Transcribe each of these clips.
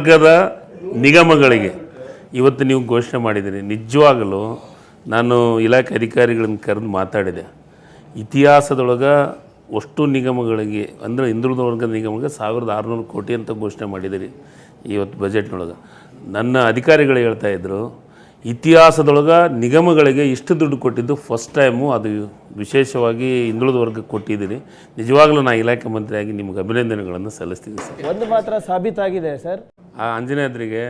ವರ್ಗದ ನಿಗಮಗಳಿಗೆ ಇವತ್ತು ನೀವು ಘೋಷಣೆ ಮಾಡಿದ್ದೀರಿ. ನಿಜವಾಗಲೂ ನಾನು ಇಲಾಖೆ ಅಧಿಕಾರಿಗಳನ್ನು ಕರೆದು ಮಾತಾಡಿದೆ. ಇತಿಹಾಸದೊಳಗೆ ಅಷ್ಟು ನಿಗಮಗಳಿಗೆ ಅಂದರೆ ಹಿಂದುಳಿದ ವರ್ಗದ ನಿಗಮಗಳಿಗೆ 1600 ಕೋಟಿ ಅಂತ ಘೋಷಣೆ ಮಾಡಿದ್ದೀರಿ ಇವತ್ತು ಬಜೆಟ್ನೊಳಗೆ. ನನ್ನ ಅಧಿಕಾರಿಗಳು ಹೇಳ್ತಾಯಿದ್ರು, ಇತಿಹಾಸದೊಳಗೆ ನಿಗಮಗಳಿಗೆ ಇಷ್ಟು ದುಡ್ಡು ಕೊಟ್ಟಿದ್ದು ಫಸ್ಟ್ ಟೈಮು, ಅದು ವಿಶೇಷವಾಗಿ ಹಿಂದುಳಿದ ವರ್ಗಕ್ಕೆ ಕೊಟ್ಟಿದ್ದೀರಿ. ನಿಜವಾಗ್ಲೂ ನಾನು ಇಲಾಖೆ ಮಂತ್ರಿಯಾಗಿ ನಿಮ್ಗೆ ಅಭಿನಂದನೆಗಳನ್ನು ಸಲ್ಲಿಸ್ತೀನಿ ಸರ್. ಒಂದು ಮಾತ್ರ ಸಾಬೀತಾಗಿದೆ ಸರ್, ಆ ಆಂಜನೇಯದ್ರಿಗೆ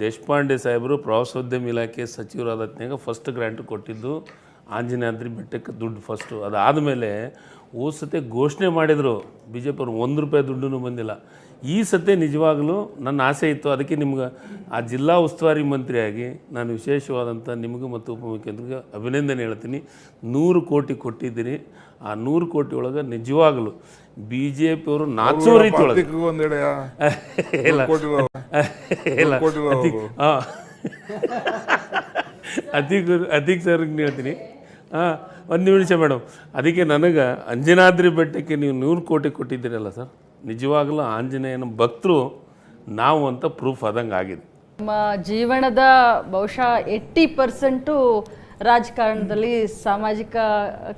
ದೇಶಪಾಂಡೆ ಸಾಹೇಬರು ಪ್ರವಾಸೋದ್ಯಮ ಇಲಾಖೆ ಸಚಿವರಾದತ್ನಾಗ ಫಸ್ಟ್ ಗ್ರ್ಯಾಂಟ್ ಕೊಟ್ಟಿದ್ದು ಆಂಜನೇಯದ್ರಿ ಬೆಟ್ಟಕ್ಕೆ ದುಡ್ಡು ಫಸ್ಟು. ಅದಾದಮೇಲೆ ಹೋದ ಸತಿ ಘೋಷಣೆ ಮಾಡಿದರು ಬಿ ಜೆ ಪಿಯವರು, ₹1 ದುಡ್ಡು ಬಂದಿಲ್ಲ. ಈ ಸತಿ ನಿಜವಾಗಲೂ ನನ್ನ ಆಸೆ ಇತ್ತು, ಅದಕ್ಕೆ ನಿಮ್ಗೆ ಆ ಜಿಲ್ಲಾ ಉಸ್ತುವಾರಿ ಮಂತ್ರಿಯಾಗಿ ನಾನು ವಿಶೇಷವಾದಂಥ ನಿಮಗೂ ಮತ್ತು ಉಪಮುಖ್ಯಮಂತ್ರಿಗೆ ಅಭಿನಂದನೆ ಹೇಳ್ತೀನಿ. 100 ಕೋಟಿ ಕೊಟ್ಟಿದ್ದೀರಿ. ಆ 100 ಕೋಟಿ ಒಳಗೆ ನಿಜವಾಗಲೂ ಬಿ ಜೆ ಪಿಯವರು ನಾಚೋ ರೀತಿ ಒಳಗೆ ಅತೀಕ್ ಸರ್ಗೆ ಹೇಳ್ತೀನಿ. ಒಂದು ನಿಮಿಷ ಮೇಡಮ್, ಅದಕ್ಕೆ ನನಗೆ ಅಂಜನಾದ್ರಿ ಬೆಟ್ಟಕ್ಕೆ ನೀವು 100 ಕೋಟಿ ಕೊಟ್ಟಿದ್ದೀರಲ್ಲ ಸರ್, ನಿಜವಾಗಲೂ ಆಂಜನೇಯನ ಭಕ್ತರು ನಾವು ಅಂತ ಪ್ರೂಫ್ ಆದಂಗೆ ಆಗಿದೆ. ನಮ್ಮ ಜೀವನದ ಬಹುಶಃ 80% ರಾಜಕಾರಣದಲ್ಲಿ ಸಾಮಾಜಿಕ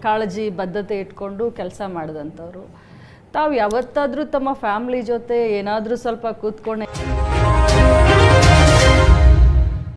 ಕಾಳಜಿ ಬದ್ಧತೆ ಇಟ್ಕೊಂಡು ಕೆಲಸ ಮಾಡಿದಂಥವ್ರು. ತಾವು ಯಾವತ್ತಾದರೂ ತಮ್ಮ ಫ್ಯಾಮಿಲಿ ಜೊತೆ ಏನಾದರೂ ಸ್ವಲ್ಪ ಕೂತ್ಕೊಂಡೆ